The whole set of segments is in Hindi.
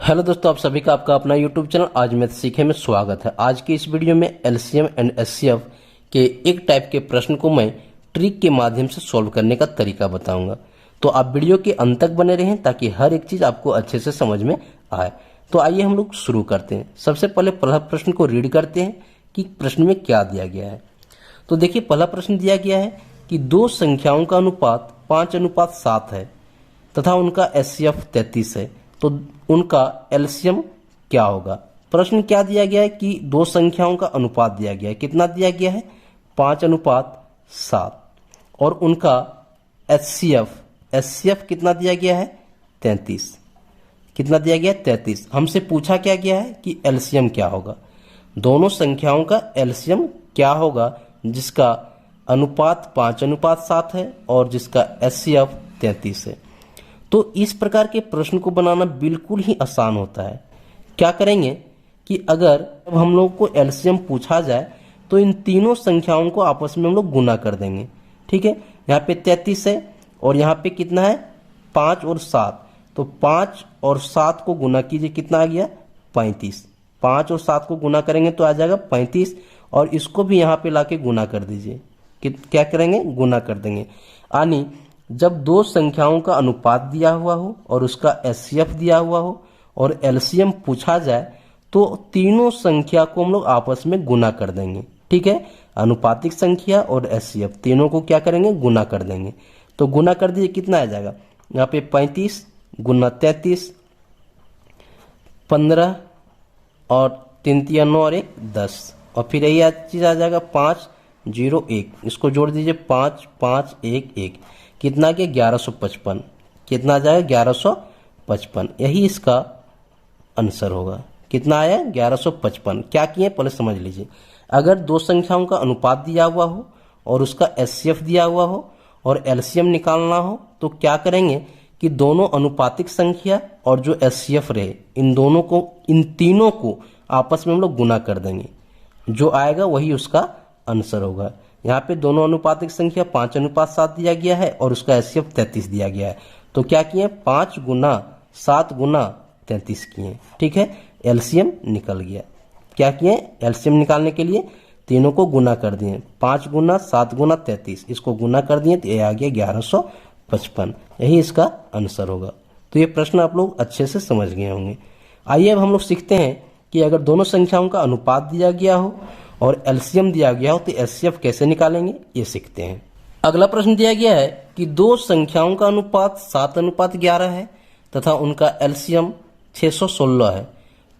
हेलो दोस्तों, आप सभी का आपका अपना यूट्यूब चैनल आज मैथ सीखे में स्वागत है। आज की इस वीडियो में एलसीएम एंड एचसीएफ के एक टाइप के प्रश्न को मैं ट्रिक के माध्यम से सॉल्व करने का तरीका बताऊंगा। तो आप वीडियो के अंत तक बने रहें ताकि हर एक चीज आपको अच्छे से समझ में आए। तो आइए हम लोग शुरू करते हैं। सबसे पहले पहला प्रश्न को रीड करते हैं कि प्रश्न में क्या दिया गया है। तो देखिए, पहला प्रश्न दिया गया है कि दो संख्याओं का अनुपात 5:7 है तथा उनका एचसीएफ 33 है, तो उनका एलसीएम क्या होगा। प्रश्न क्या दिया गया है कि दो संख्याओं का अनुपात दिया गया है। कितना दिया गया है? 5:7 और उनका एचसीएफ कितना दिया गया है? 33। कितना दिया गया है? 33। हमसे पूछा क्या गया है कि एलसीएम क्या होगा। दोनों संख्याओं का एलसीएम क्या होगा जिसका अनुपात 5:7 है और जिसका एचसीएफ 33 है। तो इस प्रकार के प्रश्न को बनाना बिल्कुल ही आसान होता है। क्या करेंगे कि अगर हम लोग को एलसीएम पूछा जाए तो इन तीनों संख्याओं को आपस में हम लोग गुना कर देंगे। ठीक है, यहाँ पे 33 है और यहाँ पे कितना है? 5 और 7। तो 5 और 7 को गुना कीजिए, कितना आ गया? 35। 5 और 7 को गुना करेंगे तो आ जाएगा 35 और इसको भी यहाँ पे लाके गुना कर दीजिए। क्या करेंगे? गुना कर देंगे। यानी जब दो संख्याओं का अनुपात दिया हुआ हो और उसका एचसीएफ दिया हुआ हो और एलसीएम पूछा जाए तो तीनों संख्या को हम लोग आपस में गुना कर देंगे। ठीक है, अनुपातिक संख्या और एचसीएफ तीनों को क्या करेंगे? गुना कर देंगे। तो गुना कर दीजिए, कितना आ जाएगा? यहाँ पे 35 गुना 33, 15 और 3 3 9 और 1 10 और फिर यही चीज आ जाएगा 5 0 1। इसको जोड़ दीजिए 5 5 1 1। कितना के? 1155। कितना आ जाएगा? 1155। यही इसका आंसर होगा। कितना आया? 1155। क्या किए पहले समझ लीजिए। अगर दो संख्याओं का अनुपात दिया हुआ हो और उसका एचसीएफ दिया हुआ हो और एलसीएम निकालना हो तो क्या करेंगे कि दोनों अनुपातिक संख्या और जो एचसीएफ रहे इन तीनों को आपस में हम लोग गुना कर देंगे। जो आएगा वही उसका आंसर होगा। यहाँ पे दोनों अनुपातिक संख्या 5:7 दिया गया है और उसका एचसीएफ 33 दिया गया है। तो क्या किए? 5 गुना 7 गुना 33 किए। ठीक है, एलसीएम निकल गया। क्या किए? एलसीएम निकालने के लिए तीनों को गुना कर दिए। 5 गुना 7 गुना 33, इसको गुना कर दिए तो ये आ गया 1155। यही इसका आंसर होगा। तो ये प्रश्न आप लोग अच्छे से समझ गए होंगे। आइए अब हम लोग सीखते हैं कि अगर दोनों संख्याओं का अनुपात दिया गया हो और एलसीएम दिया गया हो तो एचसीएफ कैसे निकालेंगे, ये सीखते हैं। अगला प्रश्न दिया गया है कि दो संख्याओं का अनुपात 7:11 है तथा उनका एलसीएम 616 है,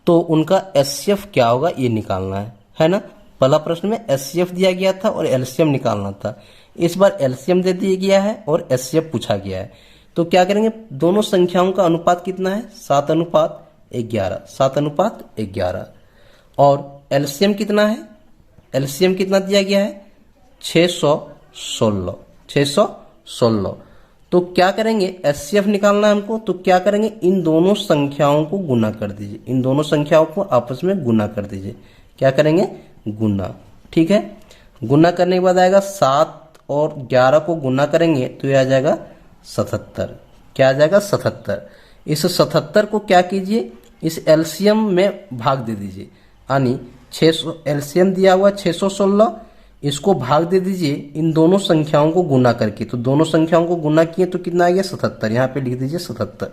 तो उनका एचसीएफ क्या होगा ये निकालना है ना। पहला प्रश्न में एचसीएफ दिया गया था और एलसीएम निकालना था। इस बार एलसीएम दे दिया गया है और एचसीएफ पूछा गया है। तो क्या करेंगे? दोनों संख्याओं का अनुपात कितना है? 7:11। 7:11 और एलसीएम कितना है? एलसीएम कितना दिया गया है? 616। 616। तो क्या करेंगे? एचसीएफ निकालना है हमको। तो क्या करेंगे? इन दोनों संख्याओं को गुना कर दीजिए। इन दोनों संख्याओं को आपस में गुना कर दीजिए। क्या करेंगे? गुना। ठीक है, गुना करने के बाद आएगा 7 और 11 को गुना करेंगे तो यह आ जाएगा 77। क्या आ जाएगा? 77। इस 77 को क्या कीजिए? इस एलसीएम में भाग दे दीजिए। यानी 600 एलसीएम दिया हुआ 616, इसको भाग दे दीजिए इन दोनों संख्याओं को गुना करके। तो दोनों संख्याओं को गुना किए तो कितना आ गया? 77। यहाँ पे लिख दीजिए 77।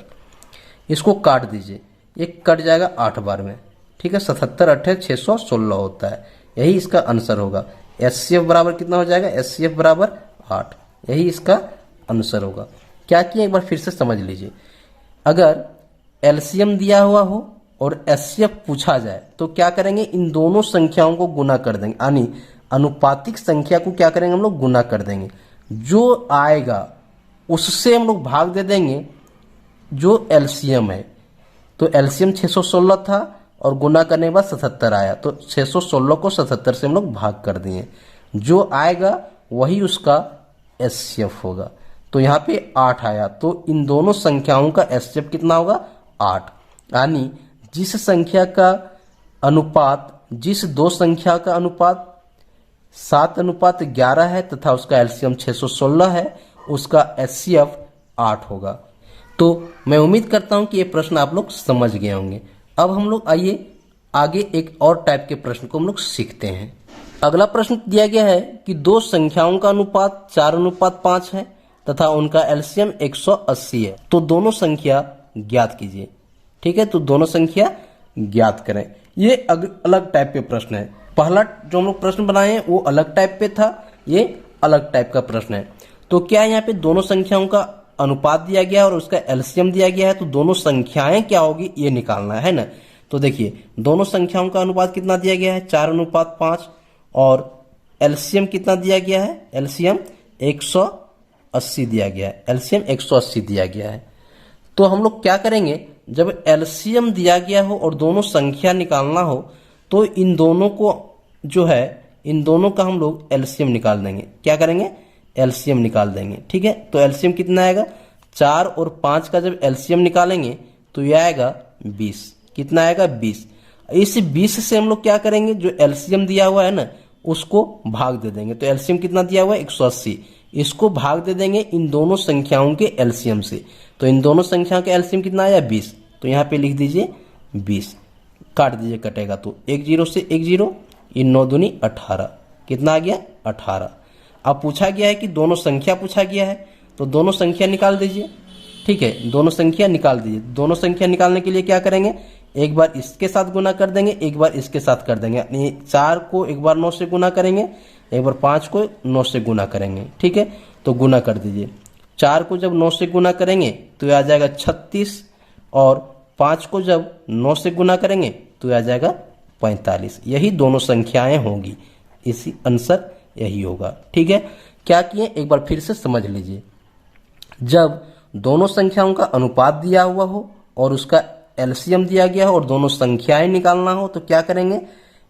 इसको काट दीजिए, एक कट जाएगा 8 बार में। ठीक है, 77 8 616 होता है। यही इसका आंसर होगा। एचसीएफ बराबर कितना हो जाएगा? एचसीएफ बराबर 8। यही इसका आंसर होगा। क्या किए एक बार फिर से समझ लीजिए। अगर एलसीएम दिया हुआ हो और एचसीएफ पूछा जाए तो क्या करेंगे? इन दोनों संख्याओं को गुना कर देंगे। यानी अनुपातिक संख्या को क्या करेंगे? हम लोग गुना कर देंगे। जो आएगा उससे हम लोग भाग दे देंगे जो एलसीएम है। तो एलसीएम 616 था और गुना करने के बाद 77 आया, तो 616 को 77 से हम लोग भाग कर दिए। जो आएगा वही उसका एचसीएफ होगा। तो यहाँ पे 8 आया, तो इन दोनों संख्याओं का एचसीएफ कितना होगा? 8। यानी जिस दो संख्या का अनुपात 7:11 है तथा उसका एलसीएम 616 है, उसका एचसीएफ 8 होगा। तो मैं उम्मीद करता हूं कि ये प्रश्न आप लोग समझ गए होंगे। अब हम लोग आइए आगे एक और टाइप के प्रश्न को हम लोग सीखते हैं। अगला प्रश्न दिया गया है कि दो संख्याओं का अनुपात 4:5 है तथा उनका एलसीएम 180 है, तो दोनों संख्या ज्ञात कीजिए। ठीक है, तो दोनों संख्या ज्ञात करें। ये अलग टाइप के प्रश्न है। पहला जो हम लोग प्रश्न बनाए हैं वो अलग टाइप पे था, ये अलग टाइप का प्रश्न है। तो क्या यहाँ पे दोनों संख्याओं का अनुपात दिया गया है और उसका एलसीएम दिया गया है, तो दोनों संख्याएं क्या होगी ये निकालना है ना। तो देखिए दोनों संख्याओं का अनुपात कितना दिया गया है 4:5 और एलसीएम कितना दिया गया है, एलसीएम 180 दिया गया है, एलसीएम 180 दिया गया है। तो हम लोग क्या करेंगे, जब एलसीएम दिया गया हो और दोनों संख्या निकालना हो तो इन दोनों को जो है इन दोनों का हम लोग एलसीएम निकाल देंगे। क्या करेंगे, एलसीएम निकाल देंगे। ठीक है, तो एलसीएम कितना आएगा 4 और 5 का जब एलसीएम निकालेंगे तो यह आएगा 20। कितना आएगा 20। इस 20 से हम लोग क्या करेंगे, जो एलसीएम दिया हुआ है ना उसको भाग दे देंगे। तो एलसीएम कितना दिया हुआ है 180, इसको भाग दे देंगे इन दोनों संख्याओं के एलसीएम से। तो इन दोनों संख्याओं के एलसीएम कितना आया 20, तो यहाँ पे लिख दीजिए 20, काट दीजिए कटेगा तो 1 0 से 1 0, इन 9 दूनी 18, कितना आ गया 18। अब पूछा गया है कि दोनों संख्या पूछा गया है, तो दोनों संख्या निकाल दीजिए। ठीक है, दोनों संख्या निकाल दीजिए। दोनों संख्या निकालने के लिए क्या करेंगे, एक बार इसके साथ गुना कर देंगे, एक बार इसके साथ कर देंगे। यानी 4 को एक बार 9 से गुना करेंगे, एक बार 5 को 9 से गुना करेंगे। ठीक है, तो गुना कर दीजिए। 4 को जब 9 से गुना करेंगे तो यह आ जाएगा 36 और 5 को जब 9 से गुना करेंगे तो यह आ जाएगा 45। यही दोनों संख्याएं होंगी, इसी आंसर यही होगा। ठीक है, क्या किए एक बार फिर से समझ लीजिए। जब दोनों संख्याओं का अनुपात दिया हुआ हो और उसका एलसीएम दिया गया हो और दोनों संख्याएं निकालना हो तो क्या करेंगे,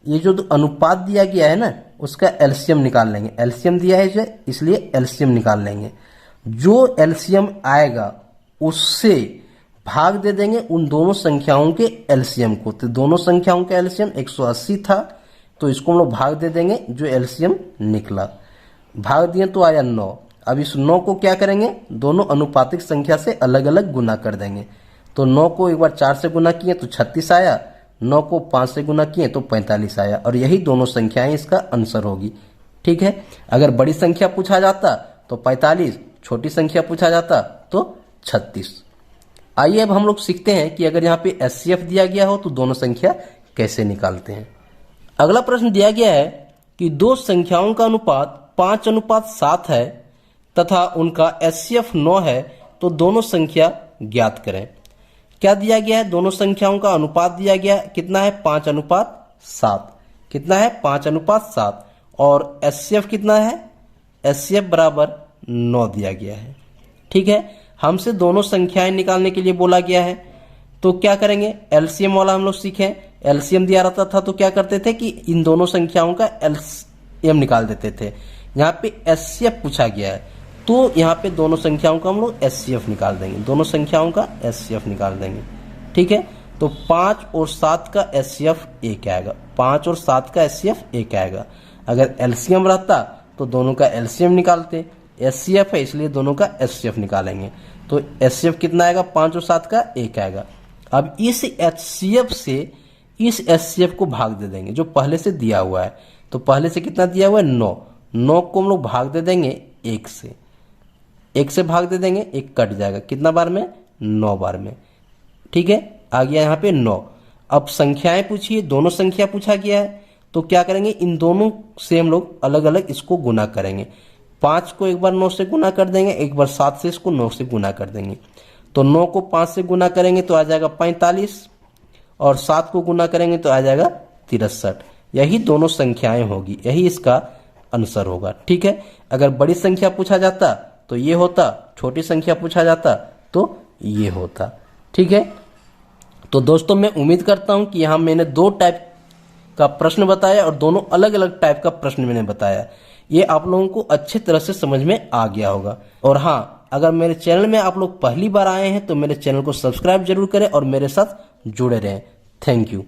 ये जो अनुपात दिया गया है ना उसका एलसीएम निकाल लेंगे। एलसीएम दिया है इसे, इसलिए एलसीएम निकाल लेंगे। जो एलसीएम आएगा उससे भाग दे देंगे उन दोनों संख्याओं के एलसीएम को। तो दोनों संख्याओं का एलसीएम 180 था, तो इसको हम लोग भाग दे देंगे जो एलसीएम निकला। भाग दिए तो आया 9। अब इस 9 को क्या करेंगे, दोनों अनुपातिक संख्या से अलग अलग गुना कर देंगे। तो 9 को एक बार 4 से गुना किए तो 36 आया, 9 को 5 से गुना किए तो 45 आया, और यही दोनों संख्याएं इसका आंसर होगी। ठीक है, अगर बड़ी संख्या पूछा जाता तो 45, छोटी संख्या पूछा जाता तो 36। आइए अब हम लोग सीखते हैं कि अगर यहाँ पे एचसीएफ दिया गया हो तो दोनों संख्या कैसे निकालते हैं। अगला प्रश्न दिया गया है कि दो संख्याओं का अनुपात 5:7 है तथा उनका एचसीएफ 9 है, तो दोनों संख्या ज्ञात करें। क्या दिया गया है, दोनों संख्याओं का अनुपात दिया गया कितना है 5:7, कितना है 5:7, और एचसीएफ कितना है, एचसीएफ बराबर 9 दिया गया है। ठीक है, हमसे दोनों संख्याएं निकालने के लिए बोला गया है, तो क्या करेंगे, एलसीएम वाला हम लोग सीखें। एलसीएम दिया रहता था तो क्या करते थे कि इन दोनों संख्याओं का एलसीएम निकाल देते थे। यहाँ पे एचसीएफ पूछा गया है तो यहाँ पे दोनों संख्याओं का हम लोग एचसीएफ निकाल देंगे, दोनों संख्याओं का एचसीएफ निकाल देंगे। ठीक है, तो 5 और 7 का एचसीएफ 1 आएगा, 5 और 7 का एचसीएफ 1 आएगा। अगर एलसीएम रहता तो दोनों का एलसीएम निकालते, एचसीएफ है इसलिए दोनों का एचसीएफ निकालेंगे। तो एचसीएफ कितना आएगा, 5 और 7 का 1 आएगा। अब इस एचसीएफ से इस एचसीएफ को भाग दे देंगे जो पहले से दिया हुआ है। तो पहले से कितना दिया हुआ है 9, 9 को हम लोग भाग दे देंगे 1 से, 1 से भाग दे देंगे, 1 कट जाएगा, कितना बार में 9 बार में। ठीक है, आ गया यहाँ पे 9। अब संख्याएं पूछिए, दोनों संख्या पूछा गया है तो क्या करेंगे, इन दोनों से हम लोग अलग अलग इसको गुना करेंगे। 5 को एक बार 9 से गुना कर देंगे, एक बार 7 से इसको 9 से गुना कर देंगे। तो 9 को 5 से गुना करेंगे तो आ जाएगा 45, और 7 को गुना करेंगे तो आ जाएगा 63। यही दोनों संख्याएं होगी, यही इसका आंसर होगा। ठीक है, अगर बड़ी संख्या पूछा जाता तो ये होता, छोटी संख्या पूछा जाता तो ये होता। ठीक है, तो दोस्तों मैं उम्मीद करता हूं कि यहां मैंने 2 टाइप का प्रश्न बताया और दोनों अलग अलग टाइप का प्रश्न मैंने बताया। ये आप लोगों को अच्छी तरह से समझ में आ गया होगा। और हाँ, अगर मेरे चैनल में आप लोग पहली बार आए हैं तो मेरे चैनल को सब्सक्राइब जरूर करें और मेरे साथ जुड़े रहें। Thank you.